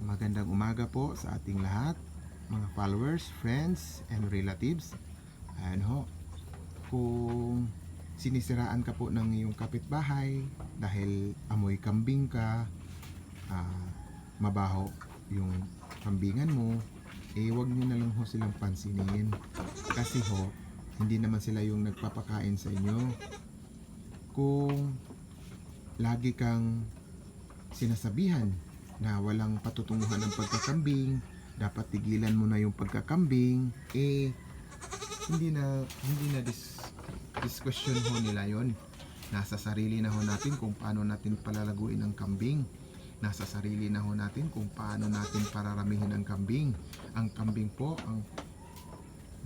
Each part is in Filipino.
Magandang umaga po sa ating lahat, mga followers, friends, and relatives. Ayan ho, kung sinisiraan ka po ng iyong kapitbahay dahil amoy kambing ka, mabaho yung kambingan mo, huwag nyo na lang ho silang pansinin. Kasi ho, hindi naman sila yung nagpapakain sa inyo. Kung lagi kang sinasabihan na walang patutunguhan ng pagkakambing, dapat tigilan mo na yung pagkakambing, hindi na discussion ho nila yon. Nasa sarili na ho natin kung paano natin palalaguin ang kambing. Nasa sarili na ho natin kung paano natin pararamihin ang kambing. Ang kambing po ang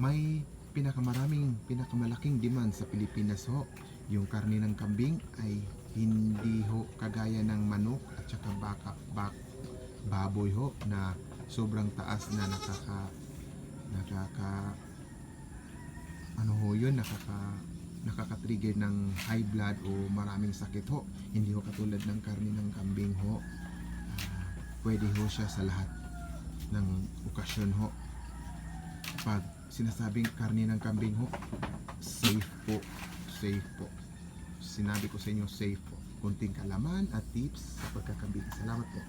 may pinakamalaking demand sa Pilipinas ho. Yung karne ng kambing ay hindi ho kagaya ng manok at saka baboy ho na sobrang taas na nakaka-trigger ng high blood o maraming sakit ho. Hindi ho katulad ng karne ng kambing ho. Pwede ho siya sa lahat ng okasyon ho. Pag sinasabing karne ng kambing ho, safe po. Sinabi ko sa inyo, safe po. Kunting kalaman at tips sa pagkakambing. Salamat po.